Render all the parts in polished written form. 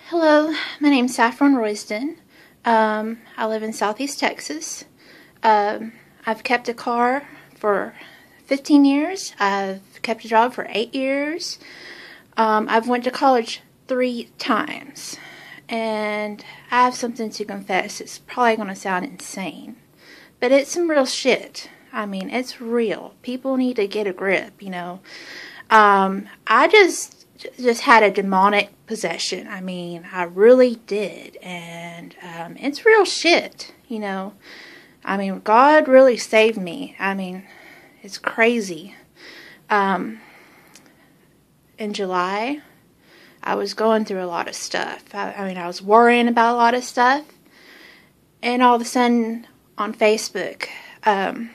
Hello, my name's Saffron Royston. I live in Southeast Texas. I've kept a car for 15 years. I've kept a job for 8 years. I've went to college 3 times. And I have something to confess. It's probably going to sound insane. But it's some real shit. I mean, it's real. People need to get a grip, you know. I just had a demonic possession. I mean, I really did. And it's real shit, you know. I mean, God really saved me. I mean, it's crazy. In July, I was going through a lot of stuff. I was worrying about a lot of stuff. And all of a sudden, on Facebook, I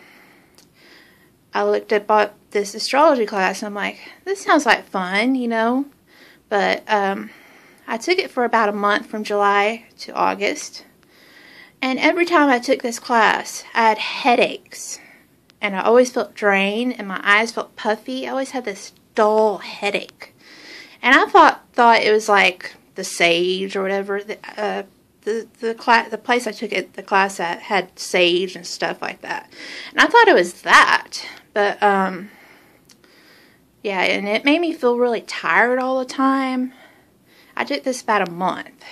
looked up this astrology class, and I'm like, this sounds like fun, you know. But I took it for about a month, from July to August. And every time I took this class, I had headaches. And I always felt drained, and my eyes felt puffy. I always had this dull headache. And I thought it was like the sage or whatever. The place I took the class at had sage and stuff like that. And I thought it was that. But, yeah, and it made me feel really tired all the time. I took this about a month.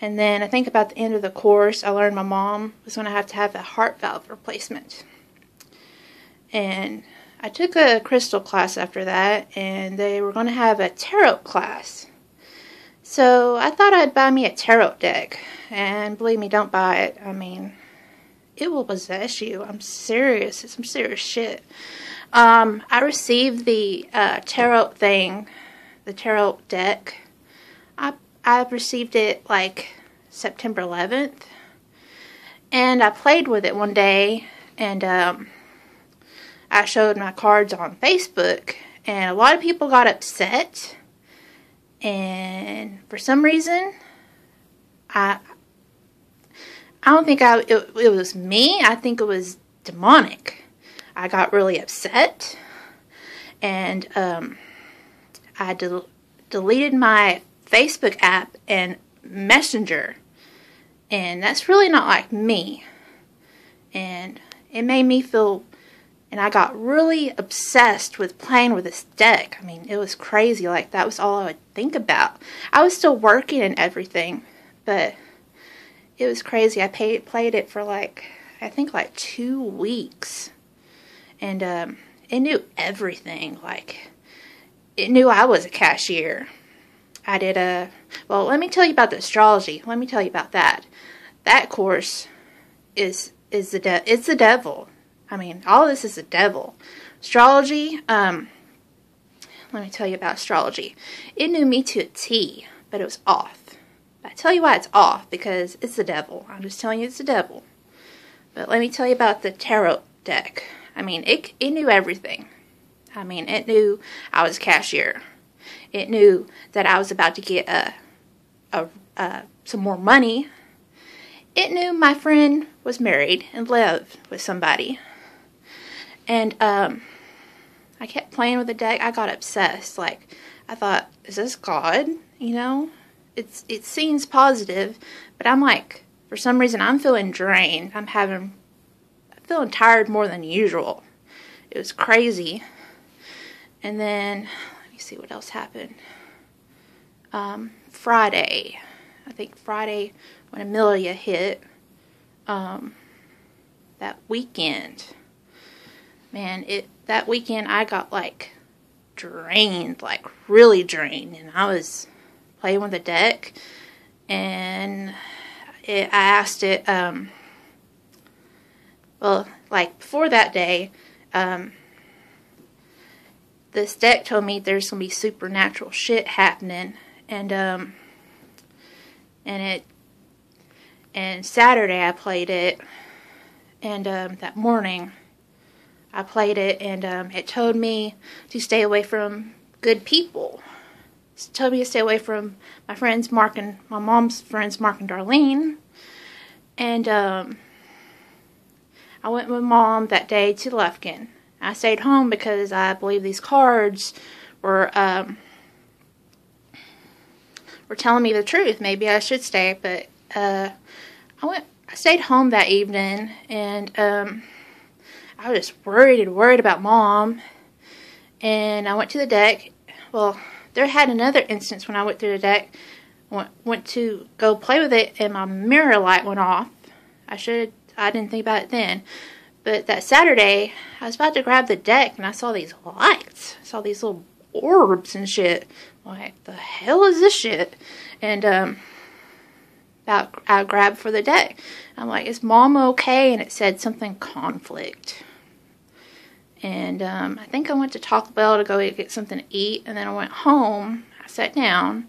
And then I think about the end of the course, I learned my mom was going to have a heart valve replacement. And I took a crystal class after that, and they were going to have a tarot class. So I thought I'd buy me a tarot deck. And believe me, don't buy it. I mean, it will possess you. I'm serious. It's some serious shit. I received the tarot thing, the tarot deck. I received it like September 11th. And I played with it one day, and I showed my cards on Facebook, and a lot of people got upset. And for some reason, I don't think it was me. I think it was demonic. I got really upset, and I deleted my Facebook app and Messenger, and that's really not like me. And it made me feel, and I got really obsessed with playing with this deck. I mean, it was crazy. Like, that was all I would think about. I was still working and everything, but it was crazy. I played it for I think 2 weeks. And it knew everything. Like, it knew I was a cashier. I did well, let me tell you about the astrology. Let me tell you about that. That course it's the devil. I mean, all this is the devil. Astrology, let me tell you about astrology. It knew me to a T, but it was off. I tell you why it's off, because it's the devil. I'm just telling you it's the devil. But let me tell you about the tarot deck. I mean, it knew everything. I mean, it knew I was a cashier. It knew that I was about to get some more money. It knew my friend was married and lived with somebody. And I kept playing with the deck. I got obsessed. Like, I thought, is this God? You know? It seems positive, but I'm like, for some reason, I'm feeling drained. I'm feeling tired more than usual. It was crazy. And then, let me see what else happened. Friday. I think Friday, when Amelia hit, that weekend. Man, that weekend I got drained, really drained. And I was playing with the deck, and I asked it, well, before that day, this deck told me there's going to be supernatural shit happening, and Saturday I played it, and that morning I played it, and it told me to stay away from good people. It told me to stay away from my friends Mark and my mom's friends Mark and Darlene, and I went with Mom that day to Lufkin. I stayed home because I believe these cards were were telling me the truth. Maybe I should stay, but I stayed home that evening, and I was just worried about Mom. And I went to the deck. Well, there had another instance when I went through the deck. Went to go play with it, and my mirror light went off. I didn't think about it then. But that Saturday, I was about to grab the deck, and I saw these lights. I saw these little orbs and shit. Like, the hell is this shit? And I grabbed for the deck. I'm like, is Mom okay? And it said something conflict. And I think I went to Taco Bell to go get something to eat, and then I went home. I sat down,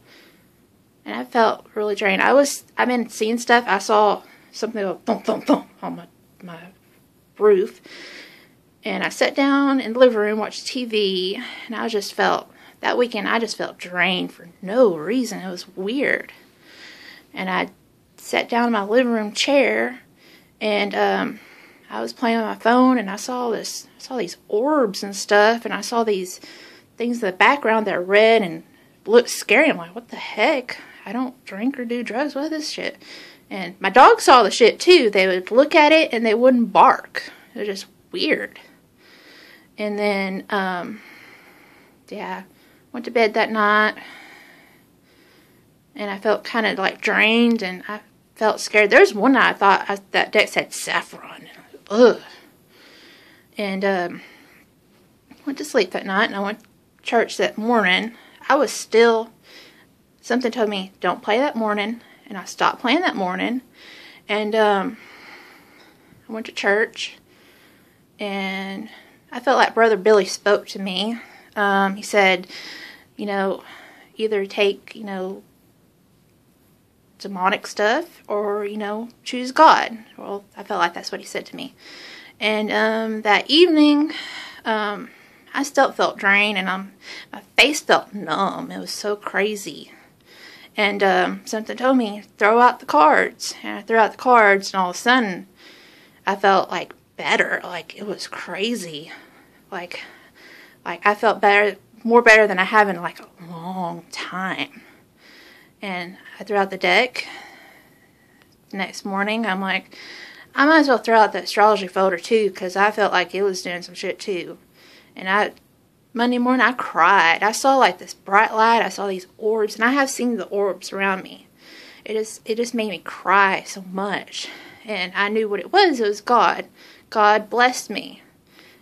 and I felt really drained. I've been seeing stuff. I saw something go thump, thump, thump on my roof. And I sat down in the living room, watched TV, and that weekend I just felt drained for no reason. It was weird. And I sat down in my living room chair, and I was playing on my phone, and I saw these orbs and stuff, and I saw these things in the background that are red and looked scary. I'm like, what the heck? I don't drink or do drugs. What is this shit? And my dog saw the shit too. They would look at it and they wouldn't bark. It was just weird. And then, went to bed that night, and I felt kind of like drained, and I felt scared. There was one night I thought that deck said saffron. Ugh. And went to sleep that night, and I went to church that morning. Something told me, don't play that morning, and I stopped playing that morning. And I went to church, and I felt like Brother Billy spoke to me. He said, either take, demonic stuff, or, choose God. Well, I felt like that's what he said to me. And that evening, I still felt drained, and my face felt numb. It was so crazy. And something told me, throw out the cards. And I threw out the cards, and all of a sudden, I felt like better. Like, it was crazy. Like I felt more better than I have in like a long time. And I threw out the deck. The next morning, I'm like, I might as well throw out the astrology folder too, because I felt like it was doing some shit too. And Monday morning, I cried. I saw like this bright light. I saw these orbs, and I have seen the orbs around me. It just made me cry so much. And I knew what it was. It was God. God blessed me.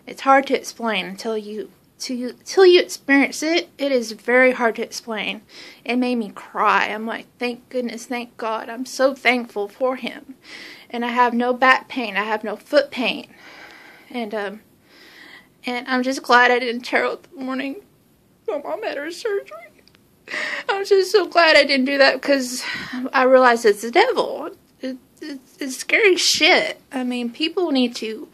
It's hard to explain until you experience it. It is very hard to explain. It made me cry. I'm like, thank goodness, thank God. I'm so thankful for him. And I have no back pain. I have no foot pain. And I'm just glad I didn't tear out the morning my mom had her surgery. I'm just so glad I didn't do that, because I realized it's the devil. It's scary shit. I mean, people need to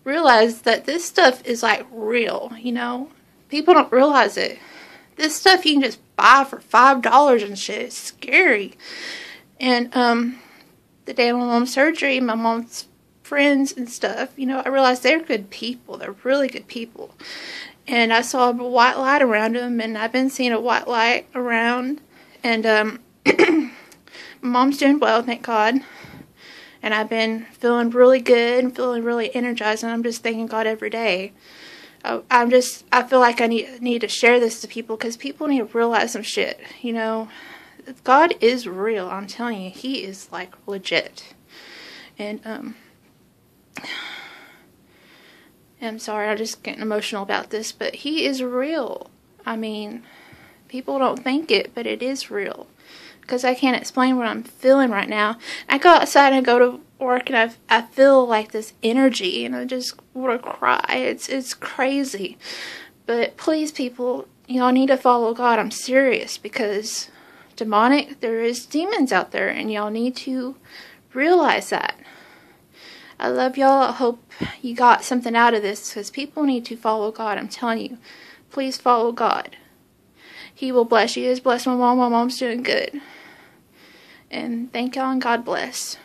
realize that this stuff is like real, People don't realize it. This stuff you can just buy for $5 and shit. It's scary. And the day of my mom's surgery, my mom's friends and stuff, I realized they're good people. They're really good people. And I saw a white light around them, and I've been seeing a white light around. And my mom's doing well, thank God. And I've been feeling really good and feeling really energized, and I'm just thanking God every day. I feel like I need to share this to people, because people need to realize some shit, God is real. I'm telling you, he is like legit. And I'm sorry, I'm just getting emotional about this, but he is real. I mean, people don't think it, but it is real. Because I can't explain what I'm feeling right now. I go outside and I go to work, and I feel like this energy, and I just want to cry. It's crazy. But please, people, y'all need to follow God. I'm serious, because there is demons out there, and y'all need to realize that. I love y'all. I hope you got something out of this, because people need to follow God. I'm telling you, please follow God. He will bless you. He has blessed my mom. My mom's doing good. And thank y'all, and God bless.